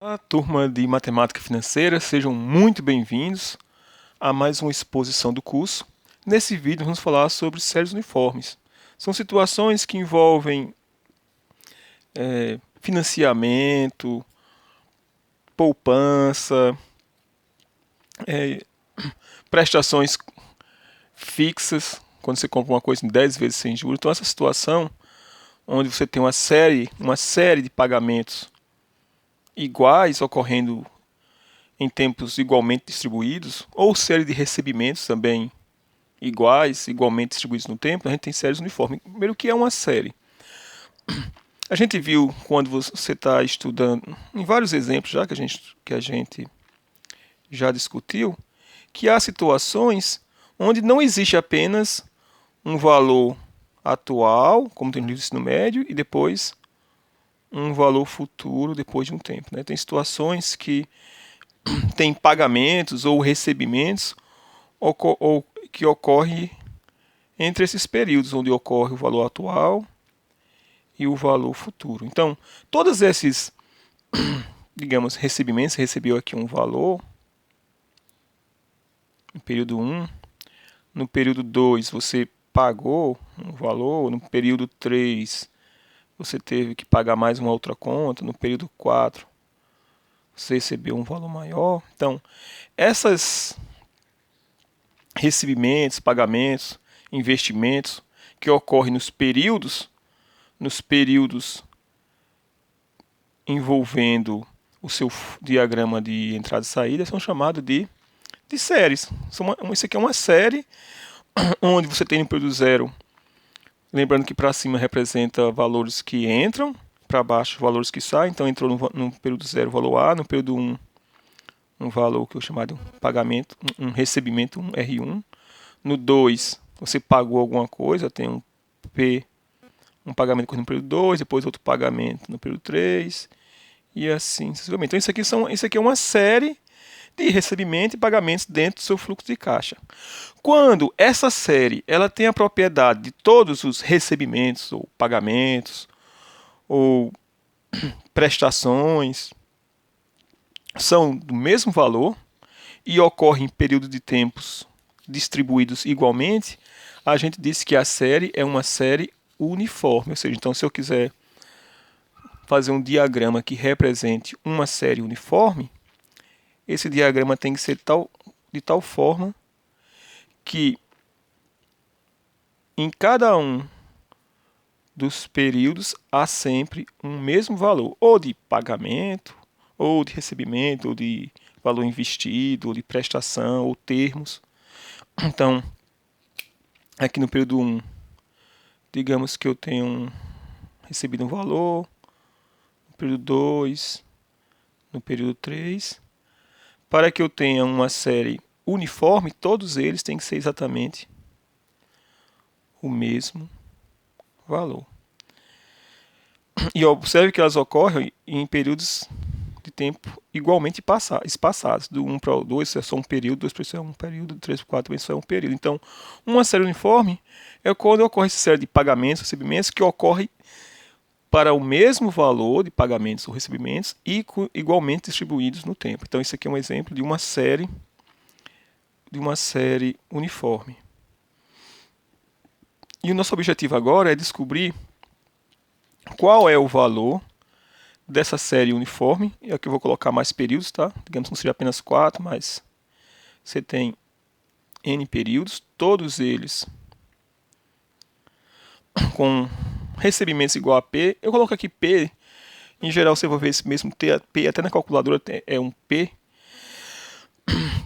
Olá, turma de Matemática Financeira, sejam muito bem-vindos a mais uma exposição do curso. Nesse vídeo vamos falar sobre séries uniformes. São situações que envolvem financiamento, poupança, prestações fixas, quando você compra uma coisa em 10 vezes sem juros. Então essa situação onde você tem uma série de pagamentos iguais ocorrendo em tempos igualmente distribuídos, ou série de recebimentos também iguais, igualmente distribuídos no tempo, a gente tem séries uniformes. Primeiro, o que é uma série? A gente viu quando você está estudando, em vários exemplos já que a gente já discutiu, que há situações onde não existe apenas um valor atual, como tem no livro do ensino médio, e depois um valor futuro depois de um tempo. Né? Tem situações que tem pagamentos ou recebimentos ou que ocorre entre esses períodos, onde ocorre o valor atual e o valor futuro. Então, todos esses, digamos, recebimentos, você recebeu aqui um valor no período 1, no período 2 você pagou um valor, no período 3 você teve que pagar mais uma outra conta, no período 4 você recebeu um valor maior. Então, esses recebimentos, pagamentos, investimentos que ocorrem nos períodos envolvendo o seu diagrama de entrada e saída, são chamados de séries. Isso aqui é uma série onde você tem no período zero, lembrando que para cima representa valores que entram, para baixo valores que saem. Então entrou no período zero o valor A, no período 1 um valor que eu chamo de pagamento, um recebimento, um R1. No 2 você pagou alguma coisa, tem um P, um pagamento no período 2, depois outro pagamento no período 3 e assim sucessivamente. Então isso aqui é uma série de recebimento e pagamentos dentro do seu fluxo de caixa. Quando essa série ela tem a propriedade de todos os recebimentos ou pagamentos ou prestações são do mesmo valor e ocorrem em períodos de tempos distribuídos igualmente, a gente diz que a série é uma série uniforme. Ou seja, então se eu quiser fazer um diagrama que represente uma série uniforme, esse diagrama tem que ser de tal forma que em cada um dos períodos há sempre um mesmo valor, ou de pagamento, ou de recebimento, ou de valor investido, ou de prestação, ou termos. Então, aqui no período 1, digamos que eu tenho recebido um valor, no período 2, no período 3. Para que eu tenha uma série uniforme, todos eles têm que ser exatamente o mesmo valor. E observe que elas ocorrem em períodos de tempo igualmente espaçados. Do 1 para o 2 é só um período, 2 para o 3 é um período, 3 para o 4 também só é um período. Então, uma série uniforme é quando ocorre essa série de pagamentos, recebimentos, que ocorre para o mesmo valor de pagamentos ou recebimentos e igualmente distribuídos no tempo. Então, isso aqui é um exemplo de uma série uniforme. E o nosso objetivo agora é descobrir qual é o valor dessa série uniforme. E aqui eu vou colocar mais períodos, tá? Digamos que não seja apenas 4, mas você tem N períodos, todos eles com recebimentos igual a P. Eu coloco aqui P, em geral você vai ver esse mesmo P, até na calculadora é um P,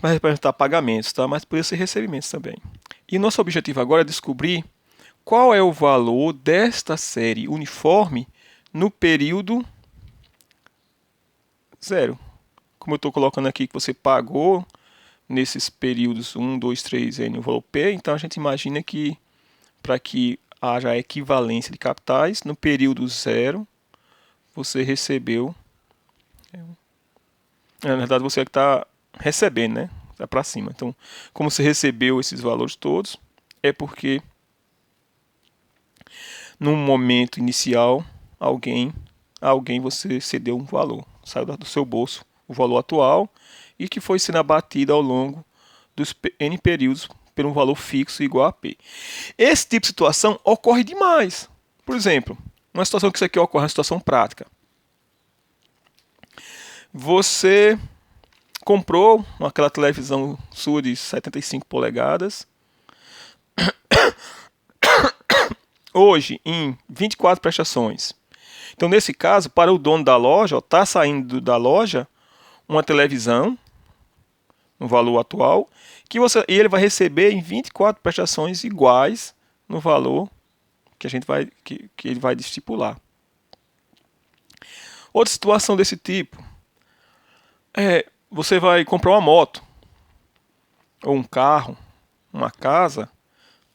vai representar pagamentos, tá? Mas poderia ser recebimentos também. E nosso objetivo agora é descobrir qual é o valor desta série uniforme no período zero. Como eu estou colocando aqui que você pagou nesses períodos 1, 2, 3, N, o valor P, então a gente imagina que para que haja equivalência de capitais, no período zero você recebeu, na verdade você é que está recebendo, né? Está para cima. Então, como você recebeu esses valores todos, é porque num momento inicial, alguém você cedeu um valor. saiu do seu bolso o valor atual e que foi sendo abatido ao longo dos N períodos por um valor fixo igual a P. Esse tipo de situação ocorre demais. Por exemplo, uma situação que isso aqui ocorre, uma situação prática. Você comprou aquela televisão sua de 75 polegadas, hoje em 24 prestações. Então, nesse caso, para o dono da loja, está saindo da loja uma televisão, no valor atual, e ele vai receber em 24 prestações iguais no valor que ele vai estipular. Outra situação desse tipo é você vai comprar uma moto, ou um carro, uma casa,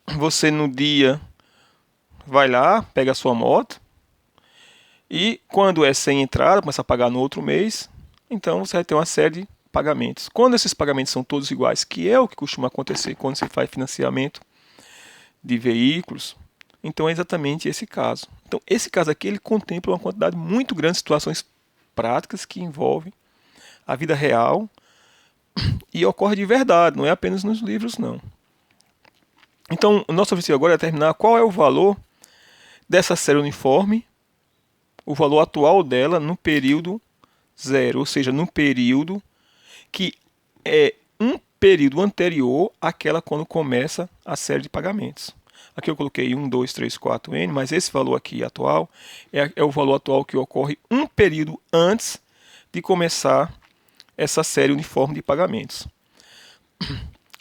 você no dia vai lá, pega a sua moto, e quando é sem entrada, começa a pagar no outro mês, então você vai ter uma série de pagamentos. Quando esses pagamentos são todos iguais, que é o que costuma acontecer quando se faz financiamento de veículos, então é exatamente esse caso. Então esse caso aqui ele contempla uma quantidade muito grande de situações práticas que envolvem a vida real e ocorre de verdade, não é apenas nos livros não. Então o nosso objetivo agora é determinar qual é o valor dessa série uniforme, o valor atual dela no período zero, ou seja, no período que é um período anterior àquela quando começa a série de pagamentos. Aqui eu coloquei 1, 2, 3, 4, N, mas esse valor aqui atual é o valor atual que ocorre um período antes de começar essa série uniforme de pagamentos.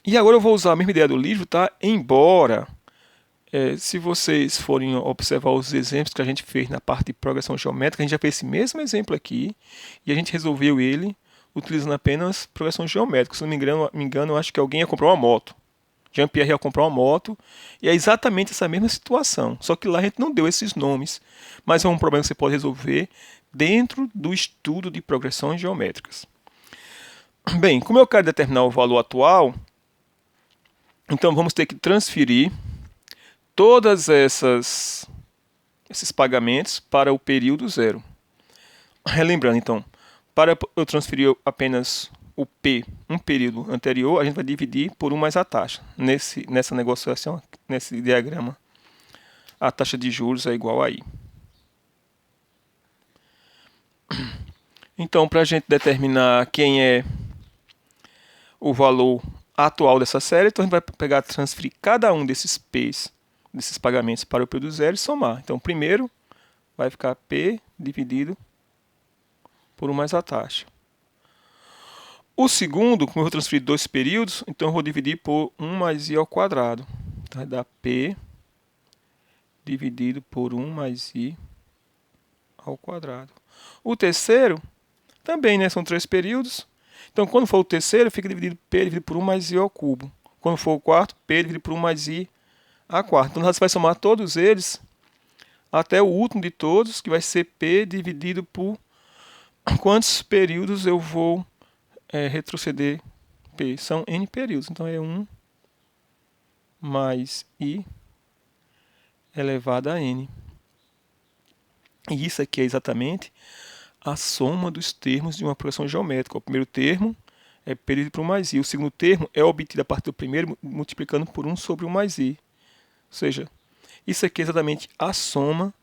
E agora eu vou usar a mesma ideia do livro, tá? Embora, se vocês forem observar os exemplos que a gente fez na parte de progressão geométrica, a gente já fez esse mesmo exemplo aqui e a gente resolveu ele utilizando apenas progressão geométrica. Se não me engano, eu acho que alguém ia comprar uma moto. Jean-Pierre ia comprar uma moto e é exatamente essa mesma situação. Só que lá a gente não deu esses nomes, mas é um problema que você pode resolver dentro do estudo de progressões geométricas. Bem, como eu quero determinar o valor atual, então vamos ter que transferir todos esses pagamentos para o período zero. Relembrando, então, para eu transferir apenas o P, um período anterior, a gente vai dividir por 1 mais a taxa. Nessa negociação, nesse diagrama, a taxa de juros é igual a I. Então, para a gente determinar quem é o valor atual dessa série, então a gente vai pegar, transferir cada um desses P's, desses pagamentos para o período zero e somar. Então, primeiro vai ficar P dividido por 1 mais a taxa. O segundo, como eu vou transferir 2 períodos, então eu vou dividir por 1 mais I ao quadrado. Então vai dar P dividido por 1 mais I ao quadrado. O terceiro, também, né, são 3 períodos. Então, quando for o terceiro, fica dividido P dividido por 1 mais I ao cubo. Quando for o quarto, P dividido por 1 mais I a quarta. Então, você vai somar todos eles até o último de todos, que vai ser P dividido por quantos períodos eu vou retroceder P. São N períodos. Então, é 1 mais I elevado a N. E isso aqui é exatamente a soma dos termos de uma progressão geométrica. O primeiro termo é P dividido por 1 mais I. O segundo termo é obtido a partir do primeiro multiplicando por 1 sobre 1 mais I. Ou seja, isso aqui é exatamente a soma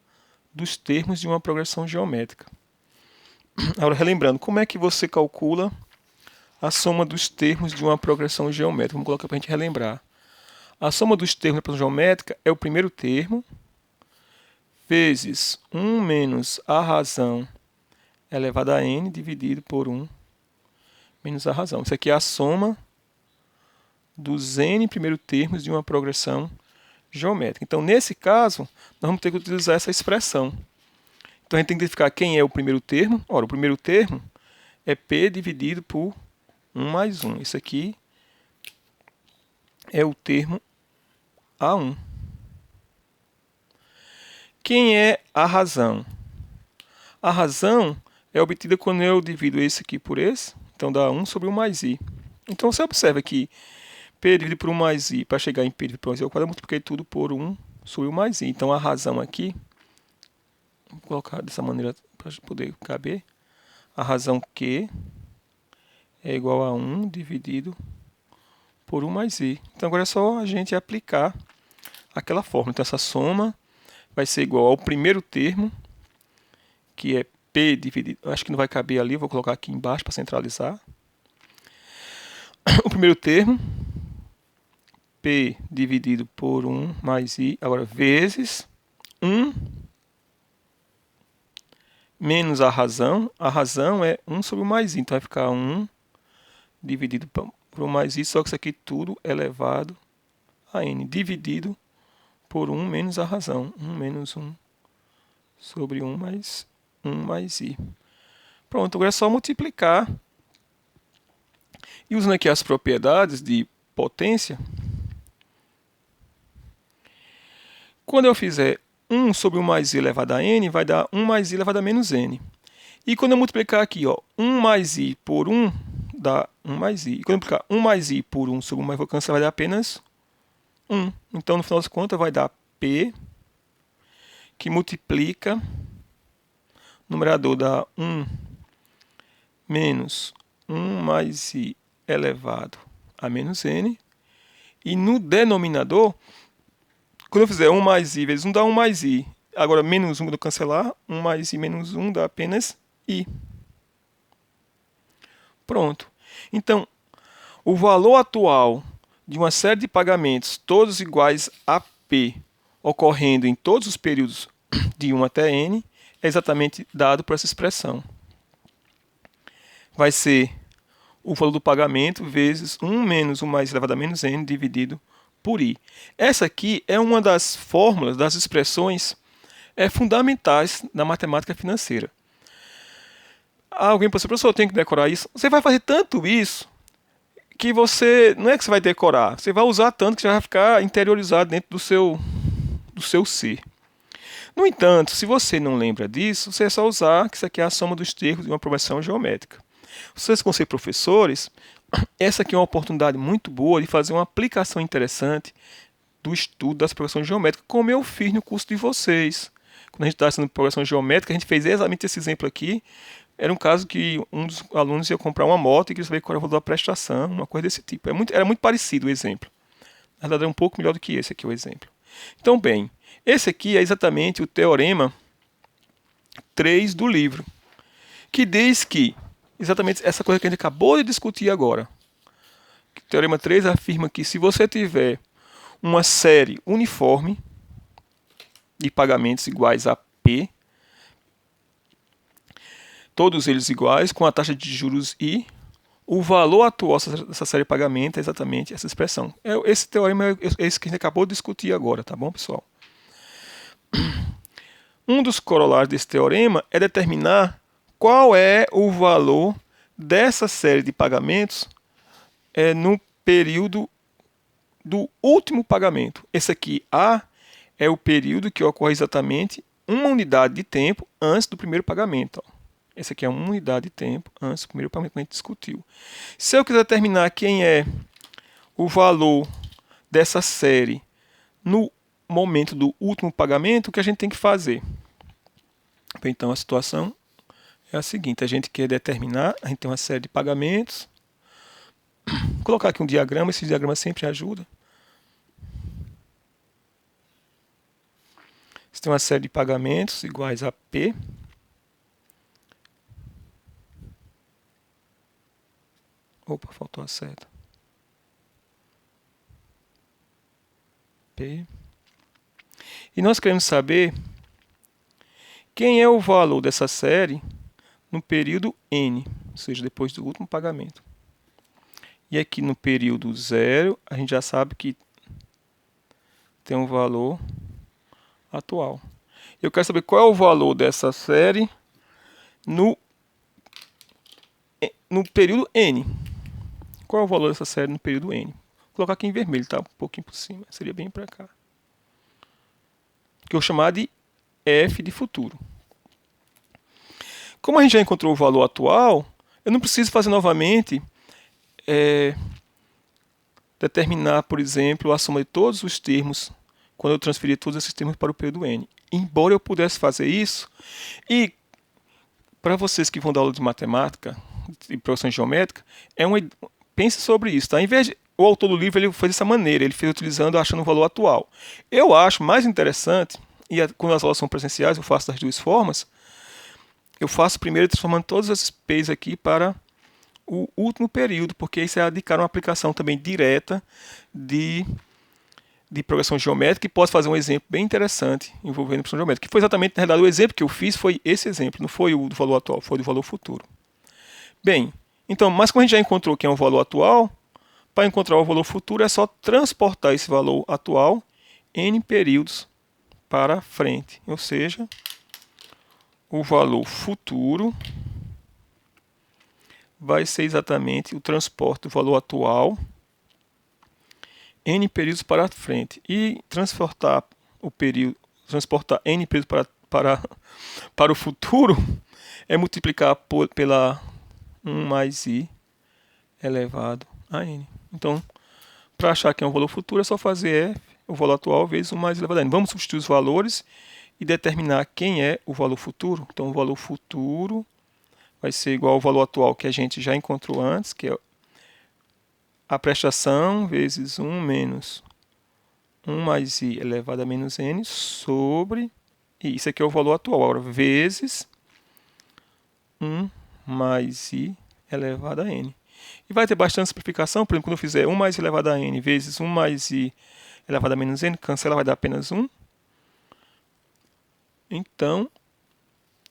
dos termos de uma progressão geométrica. Agora, relembrando, como é que você calcula a soma dos termos de uma progressão geométrica? Vamos colocar para a gente relembrar. A soma dos termos da progressão geométrica é o primeiro termo vezes 1 menos a razão elevado a n dividido por 1 menos a razão. Isso aqui é a soma dos n primeiro termos de uma progressão geométrica. Então, nesse caso, nós vamos ter que utilizar essa expressão. Então, a gente tem que identificar quem é o primeiro termo. Ora, o primeiro termo é P dividido por 1 mais 1. Isso aqui é o termo A1. Quem é a razão? A razão é obtida quando eu divido esse aqui por esse. Então, dá 1 sobre 1 mais I. Então, você observa que P dividido por 1 mais I, para chegar em P dividido por 1 mais I ao quadrado, eu multipliquei tudo por 1 sobre 1 mais I. Então, a razão aqui, vou colocar dessa maneira para poder caber, a razão Q é igual a 1 dividido por 1 mais I. Então agora é só a gente aplicar aquela fórmula. Então essa soma vai ser igual ao primeiro termo, que é P dividido... Acho que não vai caber ali, vou colocar aqui embaixo para centralizar. O primeiro termo, P dividido por 1 mais I, agora vezes 1 menos a razão é 1 sobre o mais I, então vai ficar 1 dividido por 1 mais I, só que isso aqui tudo elevado a N, dividido por 1 menos a razão, 1 menos 1 sobre 1 mais I. Pronto, agora é só multiplicar. E usando aqui as propriedades de potência, quando eu fizer 1 sobre 1 mais I elevado a N, vai dar 1 mais I elevado a menos N. E quando eu multiplicar aqui, ó, 1 mais I por 1, dá 1 mais I. E quando eu multiplicar 1 mais I por 1 sobre 1 mais I, vou cancelar, vai dar apenas 1. Então, no final das contas, vai dar P, que multiplica, numerador dá 1 menos 1 mais I elevado a menos N. E no denominador, quando eu fizer 1 mais I vezes 1, dá 1 mais I. Agora, menos 1, quando eu cancelar, 1 mais I menos 1 dá apenas I. Pronto. Então, o valor atual de uma série de pagamentos, todos iguais a P, ocorrendo em todos os períodos de 1 até N, é exatamente dado por essa expressão. Vai ser o valor do pagamento vezes 1 menos 1 mais elevado a menos N dividido por I. Essa aqui é uma das fórmulas, das expressões fundamentais na matemática financeira. Alguém pode dizer, professor, eu tenho que decorar isso. Você vai fazer tanto isso que você, não é que você vai decorar, você vai usar tanto que já vai ficar interiorizado dentro do seu ser. No entanto, se você não lembra disso, você é só usar que isso aqui é a soma dos termos de uma progressão geométrica. Vocês que vão ser professores, essa aqui é uma oportunidade muito boa de fazer uma aplicação interessante do estudo das progressões geométricas, como eu fiz no curso de vocês. Quando a gente estava estudando progressão geométrica, a gente fez exatamente esse exemplo aqui. Era um caso que um dos alunos ia comprar uma moto e queria saber qual era o valor da prestação, uma coisa desse tipo. Era muito parecido o exemplo. Na verdade, é um pouco melhor do que esse aqui, o exemplo. Então, bem, esse aqui é exatamente o teorema 3 do livro, que diz que, exatamente essa coisa que a gente acabou de discutir agora. O teorema 3 afirma que se você tiver uma série uniforme de pagamentos iguais a P, todos eles iguais, com a taxa de juros I, o valor atual dessa série de pagamento é exatamente essa expressão. Esse teorema é esse que a gente acabou de discutir agora, tá bom, pessoal? Um dos corolários desse teorema é determinar qual é o valor dessa série de pagamentos no período do último pagamento. Esse aqui, A, é o período que ocorre exatamente uma unidade de tempo antes do primeiro pagamento. Ó. Esse aqui é uma unidade de tempo antes do primeiro pagamento que a gente discutiu. Se eu quiser determinar quem é o valor dessa série no momento do último pagamento, o que a gente tem que fazer? Então, a situação é a seguinte. A gente quer determinar, a gente tem uma série de pagamentos. Vou colocar aqui um diagrama, esse diagrama sempre ajuda. Você tem uma série de pagamentos iguais a P. Opa, faltou a seta. P. E nós queremos saber quem é o valor dessa série no período N, ou seja, depois do último pagamento. E aqui no período 0, a gente já sabe que tem um valor atual. Eu quero saber qual é o valor dessa série no período N. Qual é o valor dessa série no período N? Vou colocar aqui em vermelho, tá? Um pouquinho por cima. Seria bem para cá. Que eu vou chamar de F de futuro. Como a gente já encontrou o valor atual, eu não preciso fazer novamente determinar, por exemplo, a soma de todos os termos quando eu transferir todos esses termos para o período N. Embora eu pudesse fazer isso e para vocês que vão dar aula de matemática e progressão geométrica, pense sobre isso, tá? Em vez de, o autor do livro ele fez dessa maneira, ele fez utilizando, achando o valor atual. Eu acho mais interessante, e quando as aulas são presenciais, eu faço das duas formas. Eu faço primeiro transformando todos esses P's aqui para o último período, porque isso é indicar uma aplicação também direta de progressão geométrica, e posso fazer um exemplo bem interessante envolvendo progressão geométrica, que foi exatamente, na verdade, o exemplo que eu fiz foi esse exemplo, não foi o do valor atual, foi do valor futuro. Bem, então, mas como a gente já encontrou quem é o valor atual, para encontrar o valor futuro é só transportar esse valor atual n períodos para frente, ou seja, o valor futuro vai ser exatamente o transporte do valor atual n períodos para frente. E transportar n períodos para o futuro é multiplicar pela 1 mais i elevado a n. Então, para achar que é um valor futuro, é só fazer f, o valor atual, vezes 1 mais i elevado a n. Vamos substituir os valores e determinar quem é o valor futuro. Então, o valor futuro vai ser igual ao valor atual que a gente já encontrou antes, que é a prestação vezes 1 menos 1 mais i elevado a menos n sobre, e isso aqui é o valor atual, agora vezes 1 mais i elevado a n. E vai ter bastante simplificação, por exemplo, quando eu fizer 1 mais i elevado a n vezes 1 mais i elevado a menos n, cancela, vai dar apenas 1. Então, vou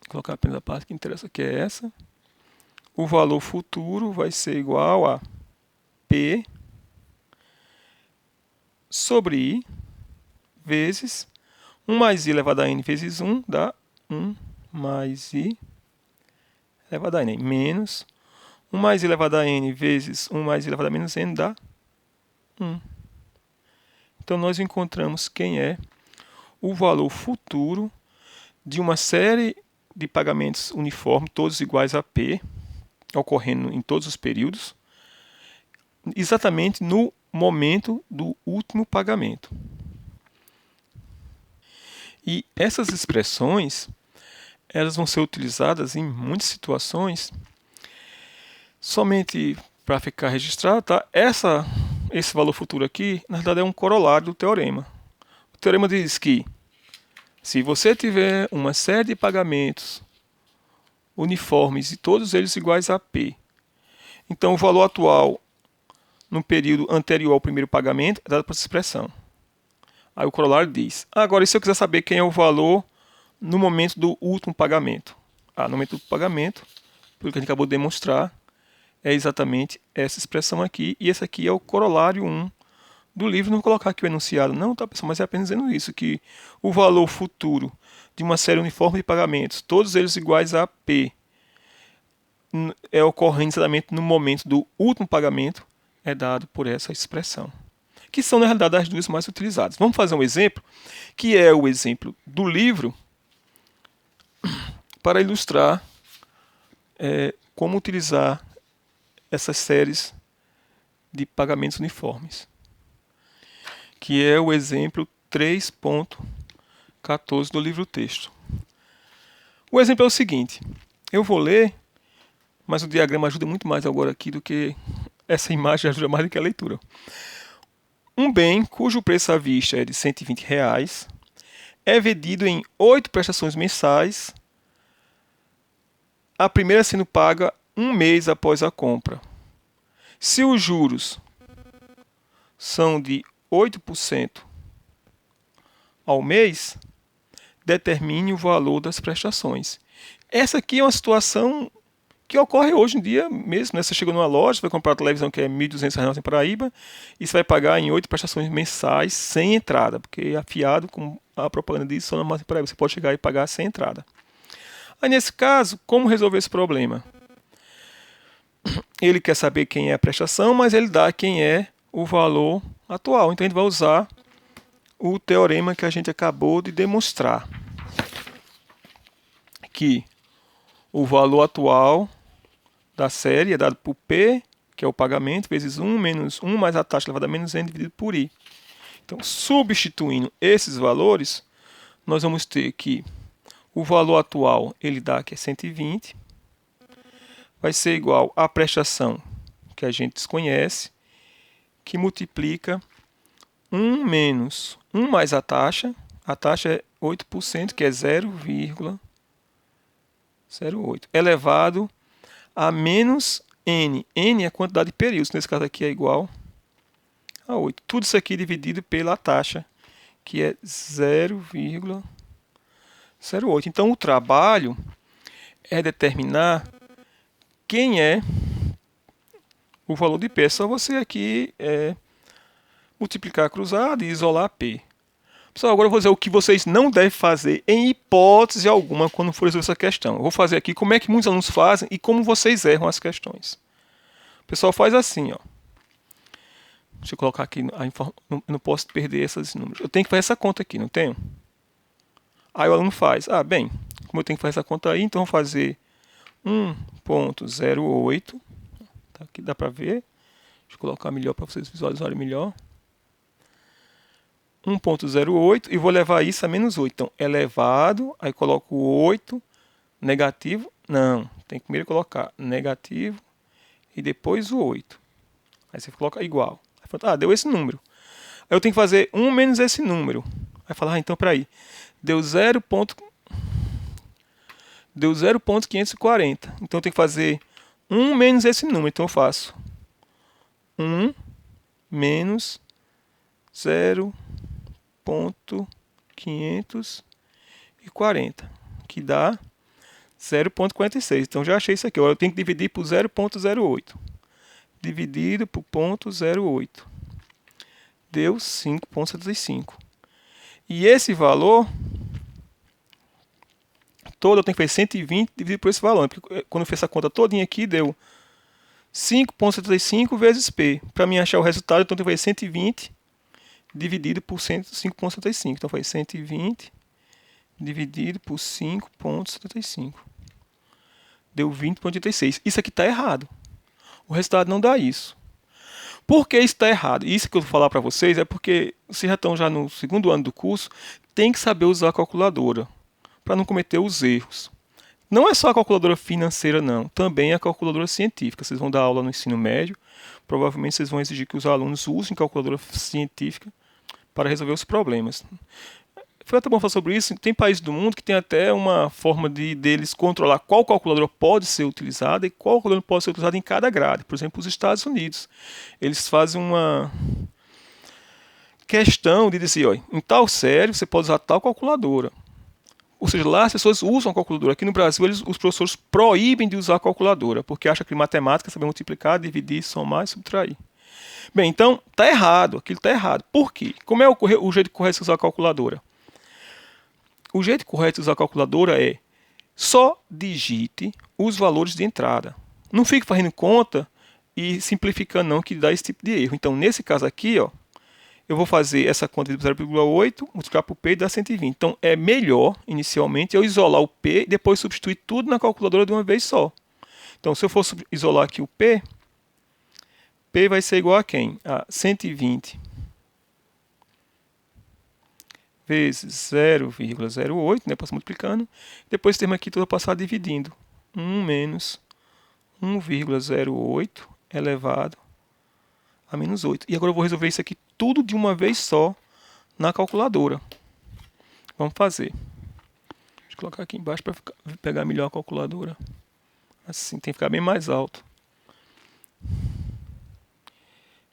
colocar apenas a parte que interessa, que é essa. O valor futuro vai ser igual a P sobre I vezes 1 mais I elevado a N vezes 1 dá 1 mais I elevado a N, menos 1 mais I elevado a N vezes 1 mais I elevado a menos N dá 1. Então, nós encontramos quem é o valor futuro de uma série de pagamentos uniformes, todos iguais a P, ocorrendo em todos os períodos, exatamente no momento do último pagamento. E essas expressões, elas vão ser utilizadas em muitas situações, somente para ficar registrado, tá? Esse valor futuro aqui, na verdade, é um corolário do teorema. O teorema diz que se você tiver uma série de pagamentos uniformes e todos eles iguais a P, então o valor atual no período anterior ao primeiro pagamento é dado por essa expressão. Aí o corolário diz, agora e se eu quiser saber quem é o valor no momento do último pagamento? No momento do pagamento, pelo que a gente acabou de demonstrar, é exatamente essa expressão aqui, e esse aqui é o corolário 1 do livro. Não vou colocar aqui o enunciado não, tá, pessoal, mas é apenas dizendo isso, que o valor futuro de uma série uniforme de pagamentos, todos eles iguais a P, é ocorrente exatamente no momento do último pagamento, é dado por essa expressão, que são, na realidade, as duas mais utilizadas. Vamos fazer um exemplo, que é o exemplo do livro, para ilustrar como utilizar essas séries de pagamentos uniformes, que é o exemplo 3.14 do livro-texto. O exemplo é o seguinte, eu vou ler, mas o diagrama ajuda muito mais agora aqui do que essa imagem, ajuda mais do que a leitura. Um bem cujo preço à vista é de R$120 é vendido em 8 prestações mensais, a primeira sendo paga um mês após a compra. Se os juros são de 8% ao mês, determine o valor das prestações. Essa aqui é uma situação que ocorre hoje em dia mesmo, né? Você chega numa loja, vai comprar uma televisão que é R$1.200 em Paraíba, e você vai pagar em 8 prestações mensais sem entrada, porque é afiado, com a propaganda diz, só na em Paraíba, você pode chegar e pagar sem entrada. Aí nesse caso, como resolver esse problema? Ele quer saber quem é a prestação, mas ele dá quem é o valor atual. Então a gente vai usar o teorema que a gente acabou de demonstrar, que o valor atual da série é dado por P, que é o pagamento, vezes 1 menos 1 mais a taxa elevada a menos n dividido por I. Então, substituindo esses valores, nós vamos ter que o valor atual, ele dá que é 120, vai ser igual à prestação que a gente desconhece, que multiplica 1 menos 1 mais a taxa é 8%, que é 0,08, elevado a menos n. N é a quantidade de períodos, nesse caso aqui é igual a 8. Tudo isso aqui dividido pela taxa, que é 0,08. Então, o trabalho é determinar quem é o valor de P. É só você aqui multiplicar cruzado e isolar P. Pessoal, agora eu vou dizer o que vocês não devem fazer em hipótese alguma quando for resolver essa questão. Eu vou fazer aqui como é que muitos alunos fazem e como vocês erram as questões. O pessoal faz assim, ó. Deixa eu colocar aqui a informação. Eu não posso perder esses números. Eu tenho que fazer essa conta aqui, não tenho? Aí o aluno faz. Ah, bem, como eu tenho que fazer essa conta aí, então eu vou fazer 1,08. Tá, aqui dá para ver. Deixa eu colocar melhor para vocês visualizarem melhor. 1,08 e vou levar isso a menos 8. Então, elevado, aí coloco 8, negativo, não, tem que primeiro colocar negativo e depois o 8. Aí você coloca igual. Aí fala, deu esse número. Aí eu tenho que fazer 1 menos esse número. Aí fala, então peraí, deu 0,540. Então eu tenho que fazer 1 menos esse número. Então eu faço 1 menos 0,540, que dá 0,46. Então já achei isso aqui. Agora eu tenho que dividir por 0,08. Dividido por 0,08. Deu 5,75. E esse valor todo eu tenho que fazer 120 dividido por esse valor. Porque quando eu fiz essa conta todinha aqui, deu 5,75 vezes P. Para mim achar o resultado, então eu tenho que fazer 120 dividido por 5,75. Então foi 120 dividido por 5,75. Deu 20,86. Isso aqui está errado. O resultado não dá isso. Por que isso está errado? Isso que eu vou falar para vocês é porque vocês já estão no segundo ano do curso, tem que saber usar a calculadora para não cometer os erros. Não é só a calculadora financeira, não. Também a calculadora científica. Vocês vão dar aula no ensino médio. Provavelmente vocês vão exigir que os alunos usem calculadora científica para resolver os problemas. Foi até bom falar sobre isso. Tem países do mundo que tem até uma forma deles controlar qual calculadora pode ser utilizada e qual calculadora pode ser utilizada em cada grade. Por exemplo, os Estados Unidos. Eles fazem uma questão de dizer, ó, em tal série você pode usar tal calculadora. Ou seja, lá as pessoas usam a calculadora. Aqui no Brasil, os professores proíbem de usar a calculadora, porque acham que matemática é saber multiplicar, dividir, somar e subtrair. Bem, então, está errado. Aquilo está errado. Por quê? Como é o jeito correto de usar a calculadora? O jeito correto de usar a calculadora é só digite os valores de entrada. Não fique fazendo conta e simplificando não, que dá esse tipo de erro. Então, nesse caso aqui, ó, eu vou fazer essa conta de 0,8, multiplicar por P e dar 120. Então, é melhor, inicialmente, eu isolar o P e depois substituir tudo na calculadora de uma vez só. Então, se eu for isolar aqui o P, P vai ser igual a quem? A 120 vezes 0,08, né? Passo multiplicando. Depois temos aqui, tudo passar dividindo. 1 menos 1,08 elevado a menos 8. E agora eu vou resolver isso aqui tudo de uma vez só na calculadora. Vamos fazer. Deixa eu colocar aqui embaixo para pegar melhor a calculadora. Assim, tem que ficar bem mais alto.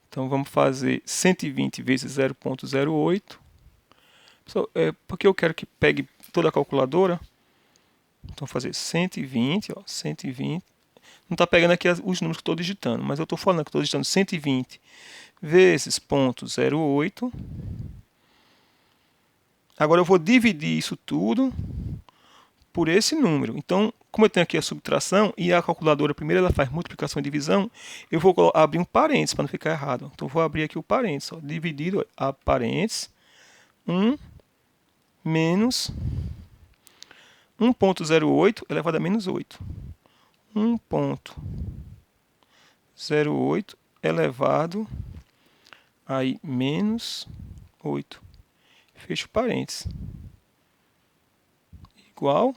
Então vamos fazer 120 vezes 0,08. Porque eu quero que pegue toda a calculadora. Então vou fazer 120, ó, 120. Não está pegando aqui os números que eu estou digitando, mas eu estou falando que estou digitando 120 vezes 0,08. Agora eu vou dividir isso tudo por esse número. Então, como eu tenho aqui a subtração e a calculadora primeiro ela faz multiplicação e divisão, eu vou abrir um parênteses para não ficar errado. Então, eu vou abrir aqui o parênteses. Ó, dividido a parênteses 1 menos 1,08 elevado a menos 8. 1,08 elevado a menos 8. Fecho parênteses. Igual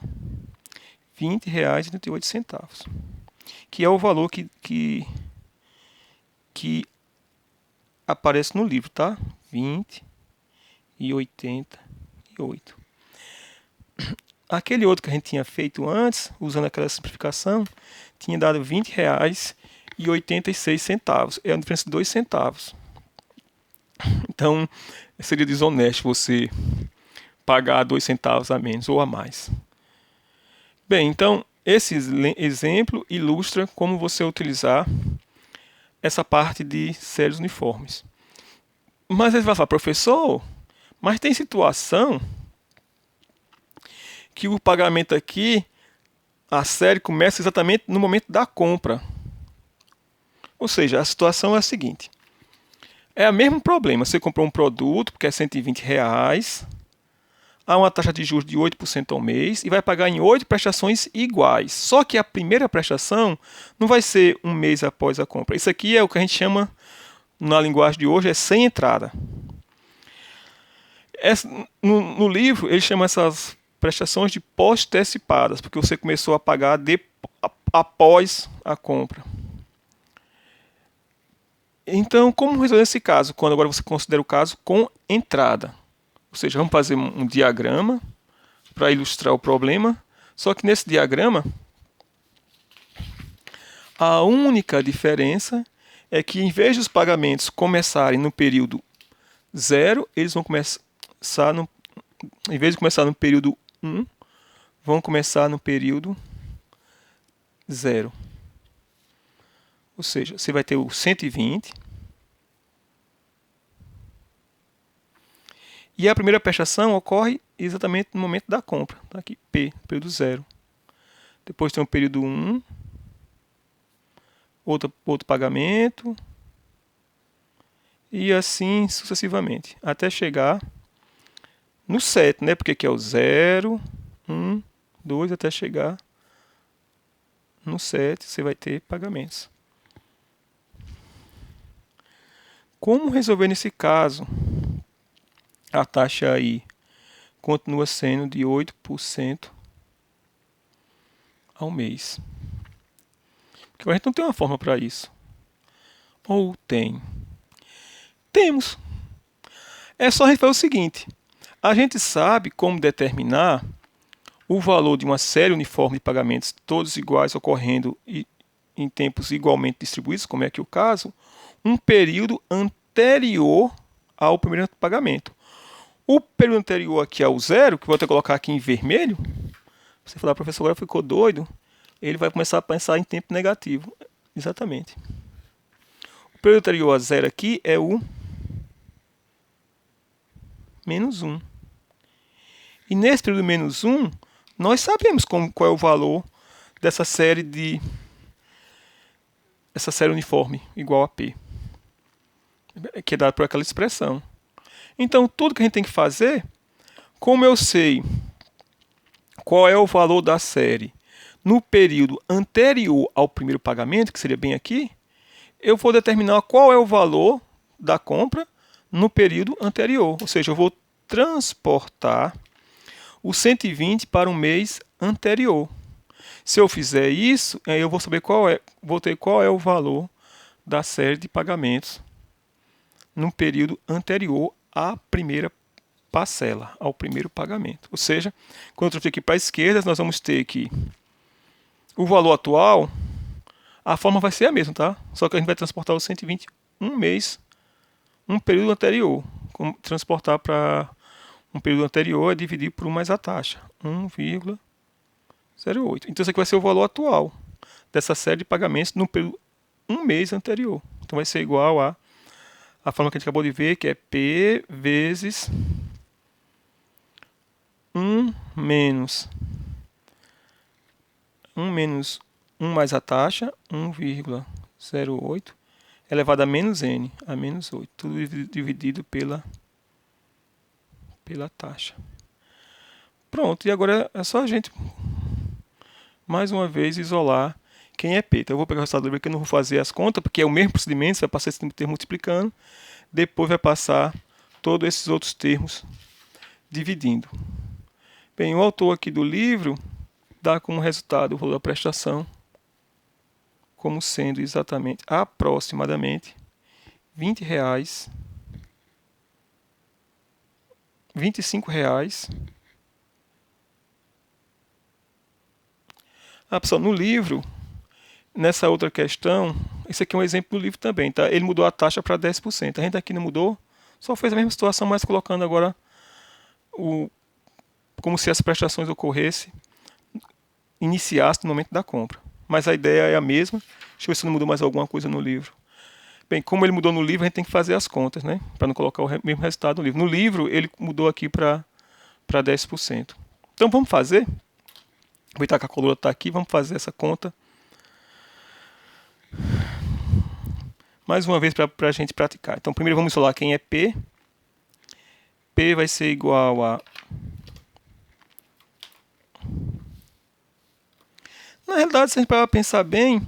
R$ 20,38. que é o valor que aparece no livro, tá? 20 e 88. Aquele outro que a gente tinha feito antes, usando aquela simplificação, tinha dado R$ 20,86. É uma diferença de 2 centavos. Então, seria desonesto você pagar 2 centavos a menos ou a mais. Bem, então, esse exemplo ilustra como você utilizar essa parte de séries uniformes. Mas ele vai falar, professor, mas tem situação que o pagamento aqui, a série começa exatamente no momento da compra. Ou seja, a situação é a seguinte. É o mesmo problema. Você comprou um produto que é R$ 120, há uma taxa de juros de 8% ao mês e vai pagar em 8 prestações iguais. Só que a primeira prestação não vai ser um mês após a compra. Isso aqui é o que a gente chama, na linguagem de hoje, é sem entrada. No livro, ele chama essas prestações de pós-antecipadas, porque você começou a pagar após a compra. Então, como resolver esse caso? Quando agora você considera o caso com entrada. Ou seja, vamos fazer um diagrama para ilustrar o problema. Só que nesse diagrama, a única diferença é que em vez dos pagamentos começarem no período 0, eles vão começar em vez de começar no período 1, vão começar no período 0. Ou seja, você vai ter o 120. E a primeira prestação ocorre exatamente no momento da compra. Tá aqui, P, período 0. Depois tem o período 1, outro pagamento, e assim sucessivamente, até chegar no 7, né? Porque aqui é o 0, 1, 2, até chegar no 7, você vai ter pagamentos. Como resolver nesse caso? A taxa aí continua sendo de 8% ao mês. Porque a gente não tem uma forma para isso. Ou tem? Temos. É só a gente fazer o seguinte. A gente sabe como determinar o valor de uma série uniforme de pagamentos, todos iguais, ocorrendo em tempos igualmente distribuídos, como é aqui o caso, um período anterior ao primeiro pagamento. O período anterior aqui ao 0, que vou até colocar aqui em vermelho, você falar, professor, agora ficou doido, ele vai começar a pensar em tempo negativo. Exatamente. O período anterior a 0 aqui é o menos 1. E nesse período menos 1, nós sabemos qual é o valor dessa série uniforme igual a P, que é dado por aquela expressão. Então, tudo que a gente tem que fazer, como eu sei qual é o valor da série no período anterior ao primeiro pagamento, que seria bem aqui, eu vou determinar qual é o valor da compra no período anterior. Ou seja, eu vou transportar o 120 para um mês anterior. Se eu fizer isso, eu vou saber vou ter qual é o valor da série de pagamentos no período anterior à primeira parcela, ao primeiro pagamento. Ou seja, quando eu transferir aqui para a esquerda, nós vamos ter que o valor atual, a forma vai ser a mesma, tá? Só que a gente vai transportar o 120 um mês, um período anterior. Como transportar para um período anterior é dividir por 1 mais a taxa, 1,08. Então, esse aqui vai ser o valor atual dessa série de pagamentos no período um mês anterior. Então, vai ser igual a forma que a gente acabou de ver, que é P vezes 1 menos 1 mais a taxa, 1,08, elevado a menos n, a menos 8. Tudo dividido pela taxa. Pronto, e agora é só a gente, mais uma vez, isolar quem é P. Então eu vou pegar o resultado do livro aqui, eu não vou fazer as contas, porque é o mesmo procedimento, você vai passar esse termo multiplicando, depois vai passar todos esses outros termos dividindo. Bem, o autor aqui do livro dá como resultado o valor da prestação como sendo exatamente, aproximadamente, R$ 20, R$ 25. Pessoal, no livro, nessa outra questão, esse aqui é um exemplo do livro também, tá? Ele mudou a taxa para 10%. A gente aqui não mudou, só fez a mesma situação, mas colocando agora como se as prestações iniciassem no momento da compra. Mas a ideia é a mesma. Deixa eu ver se não mudou mais alguma coisa no livro. Bem, como ele mudou no livro, a gente tem que fazer as contas, né? Para não colocar o mesmo resultado no livro. No livro, ele mudou aqui para 10%. Então vamos fazer. Aproveitar que a calculadora está aqui, vamos fazer essa conta. Mais uma vez para a gente praticar. Então primeiro vamos isolar quem é P. P vai ser igual a... Na realidade, se a gente pensar bem,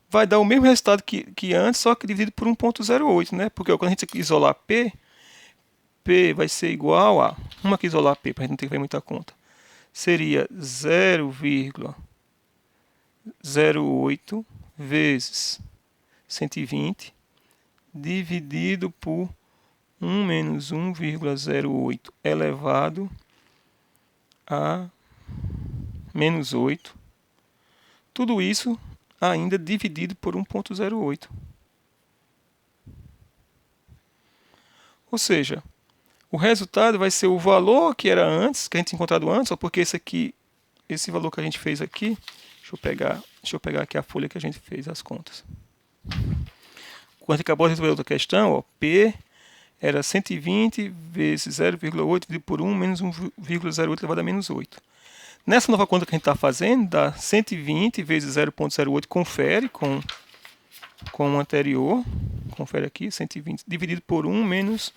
vai dar o mesmo resultado que antes, só que dividido por 1,08, né? Porque quando a gente isolar P, P vai ser igual a... Vamos aqui isolar P, para a gente não ter que fazer muita conta. Seria 0,08 vezes 120 dividido por 1 menos 1,08 elevado a menos 8. Tudo isso ainda dividido por 1,08. Ou seja, o resultado vai ser o valor que era antes, que a gente tinha encontrado antes, só porque esse valor que a gente fez aqui, deixa eu pegar aqui a folha que a gente fez as contas. Quando a gente acabou de resolver outra questão, ó, P era 120 vezes 0,8 dividido por 1 menos 1,08 elevado a menos 8. Nessa nova conta que a gente está fazendo, dá 120 vezes 0,08, confere com o anterior, confere aqui, 120 dividido por 1 menos...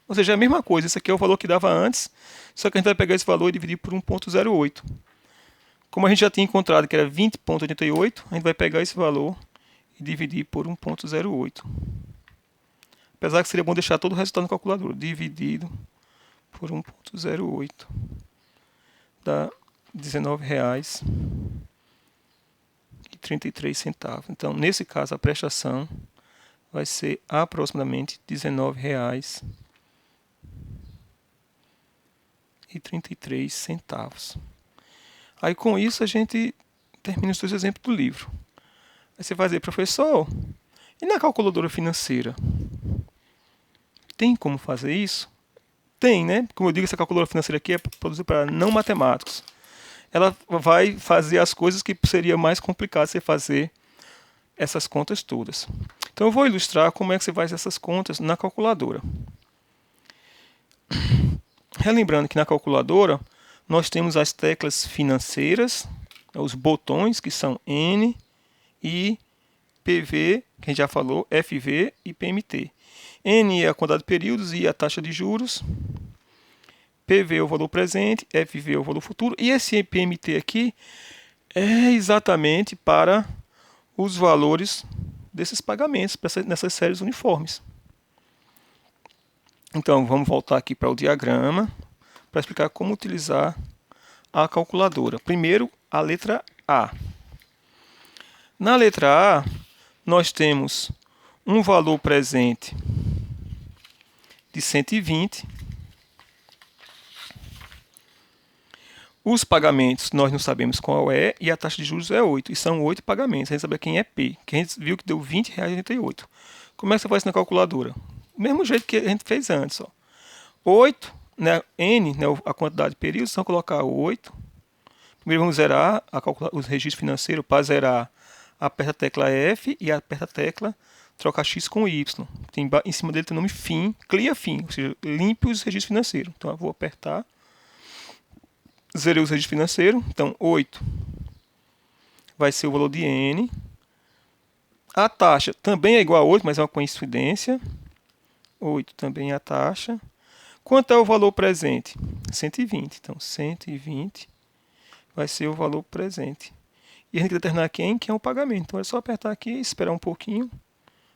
Ou seja, é a mesma coisa, esse aqui é o valor que dava antes, só que a gente vai pegar esse valor e dividir por 1,08. Como a gente já tinha encontrado que era 20,88, a gente vai pegar esse valor e dividir por 1,08. Apesar que seria bom deixar todo o resultado no calculador. Dividido por 1,08 dá R$ 19,33. Então, nesse caso, a prestação vai ser aproximadamente R$ 19,33. Aí, com isso, a gente termina os dois exemplos do livro. Aí você vai dizer, professor, e na calculadora financeira? Tem como fazer isso? Tem, né? Como eu digo, essa calculadora financeira aqui é produzida para não matemáticos. Ela vai fazer as coisas que seria mais complicado você fazer essas contas todas. Então eu vou ilustrar como é que você faz essas contas na calculadora. Relembrando que na calculadora nós temos as teclas financeiras, os botões que são N, I, PV, que a gente já falou, FV e PMT. N é a quantidade de períodos, I é a taxa de juros, PV é o valor presente, FV é o valor futuro, e esse PMT aqui é exatamente para os valores desses pagamentos, nessas séries uniformes. Então, vamos voltar aqui para o diagrama, para explicar como utilizar a calculadora. Primeiro, a letra A. Na letra A, nós temos um valor presente de 120. Os pagamentos nós não sabemos qual é e a taxa de juros é 8. E são 8 pagamentos. A gente sabe quem é P, que a gente viu que deu R$ 20,88. Como é que você faz isso na calculadora? Do mesmo jeito que a gente fez antes. Ó. 8, né, N, né, a quantidade de períodos, então colocar 8. Primeiro vamos zerar os registros financeiros. Para zerar, aperta a tecla F e aperta a tecla troca X com Y. Tem, em cima dele tem o nome FIM, clear FIM, ou seja, limpe os registros financeiros. Então eu vou apertar, zerei os registros financeiros, então 8 vai ser o valor de N. A taxa também é igual a 8, mas é uma coincidência. 8 também é a taxa. Quanto é o valor presente? 120. Então 120 vai ser o valor presente. E a gente vai determinar quem é o pagamento. Então é só apertar aqui e esperar um pouquinho.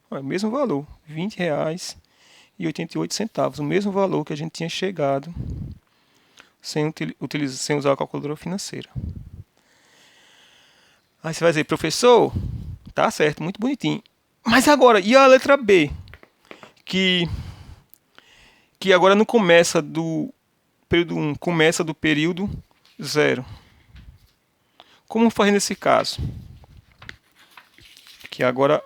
Olha, mesmo valor, R$ 20,88, o mesmo valor que a gente tinha chegado sem usar a calculadora financeira. Aí você vai dizer, professor, Tá certo, muito bonitinho. Mas agora, e a letra B? Que agora não começa do período 1, começa do período 0. Como fazer nesse caso? Que agora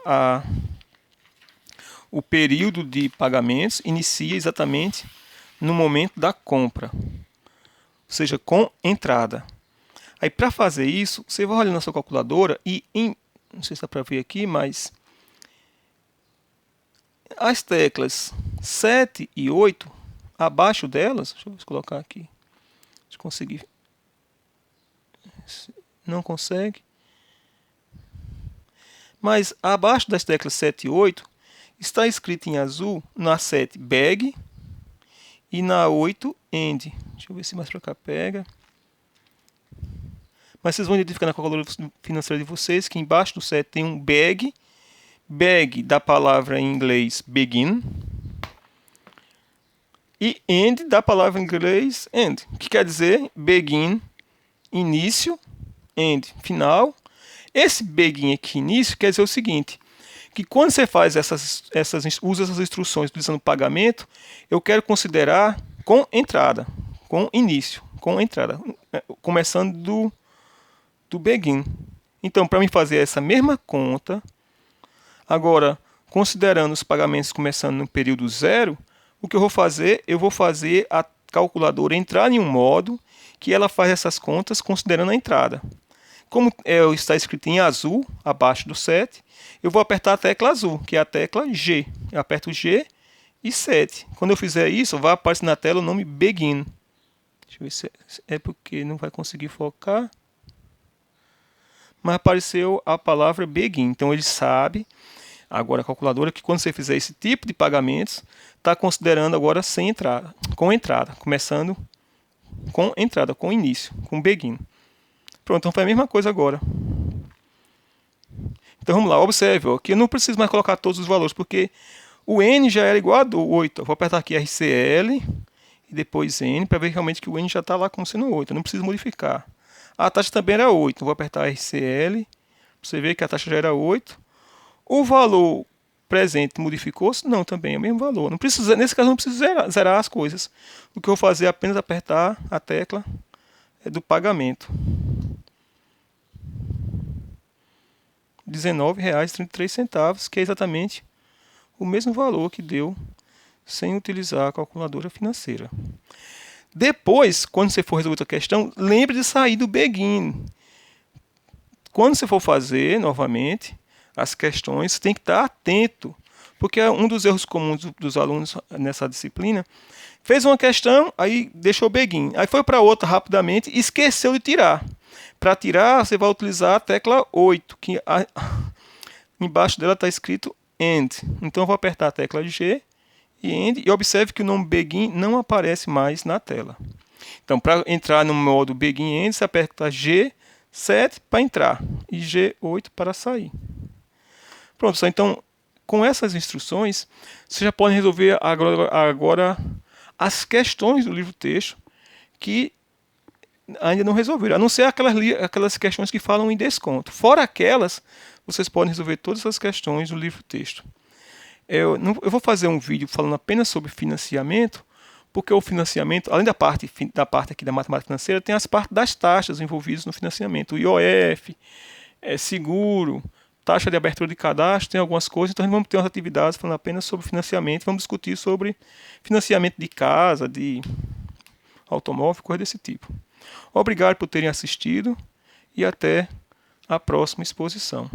o período de pagamentos inicia exatamente no momento da compra, ou seja, com entrada. Aí para fazer isso, você vai olhar na sua calculadora e não sei se dá para ver aqui, mas as teclas 7 e 8, abaixo delas, deixa eu colocar aqui, deixa eu conseguir, não consegue, mas abaixo das teclas 7 e 8, está escrito em azul, na 7 bag e na 8 end. Deixa eu ver se mais para cá pega. Mas vocês vão identificar na calculadora financeira de vocês que embaixo do 7 tem um bag, bag da palavra em inglês begin, e end da palavra em inglês end, que quer dizer begin, início, end, final. Esse begin aqui, início, quer dizer o seguinte, que quando você faz usa essas instruções utilizando pagamento, eu quero considerar com entrada, com início, com entrada, começando do begin. Então, para mim fazer essa mesma conta, agora, considerando os pagamentos começando no período 0, o que eu vou fazer? Eu vou fazer a calculadora entrar em um modo que ela faz essas contas considerando a entrada. Como está escrito em azul, abaixo do 7, eu vou apertar a tecla azul, que é a tecla G. Eu aperto G e 7. Quando eu fizer isso, vai aparecer na tela o nome Begin. Deixa eu ver se é porque não vai conseguir focar. Mas apareceu a palavra Begin. Então ele sabe, agora a calculadora, que quando você fizer esse tipo de pagamentos, está considerando agora sem entrada, com entrada, começando com entrada, com início, com Begin. Pronto, então foi a mesma coisa agora. Então vamos lá, observe ó, que eu não preciso mais colocar todos os valores, porque o N já era igual a 8. Eu vou apertar aqui RCL e depois N, para ver realmente que o N já está lá como sendo 8. Eu não preciso modificar. A taxa também era 8. Eu vou apertar RCL, para você ver que a taxa já era 8. O valor presente modificou-se? Não, também é o mesmo valor. Não precisa, nesse caso não preciso zerar as coisas. O que eu vou fazer é apenas apertar a tecla do pagamento. R$19,33, que é exatamente o mesmo valor que deu sem utilizar a calculadora financeira. Depois, quando você for resolver outra questão, lembre de sair do begin. Quando você for fazer, novamente, as questões, você tem que estar atento, porque um dos erros comuns dos alunos nessa disciplina, fez uma questão, aí deixou begin, aí foi para outra rapidamente e esqueceu de tirar. Para tirar, você vai utilizar a tecla 8, que embaixo dela está escrito end. Então eu vou apertar a tecla G e end, e observe que o nome begin não aparece mais na tela. Então, para entrar no modo begin end, você aperta G7 para entrar e G8 para sair. Pronto, pessoal, então com essas instruções, você já pode resolver agora as questões do livro-texto que ainda não resolveram, a não ser aquelas questões que falam em desconto. Fora aquelas, vocês podem resolver todas as questões do livro-texto. Eu vou fazer um vídeo falando apenas sobre financiamento, porque o financiamento, além da parte aqui da matemática financeira, tem as partes das taxas envolvidas no financiamento. O IOF, seguro, taxa de abertura de cadastro, tem algumas coisas. Então, vamos ter umas atividades falando apenas sobre financiamento. Vamos discutir sobre financiamento de casa, de automóvel, coisa desse tipo. Obrigado por terem assistido e até a próxima exposição.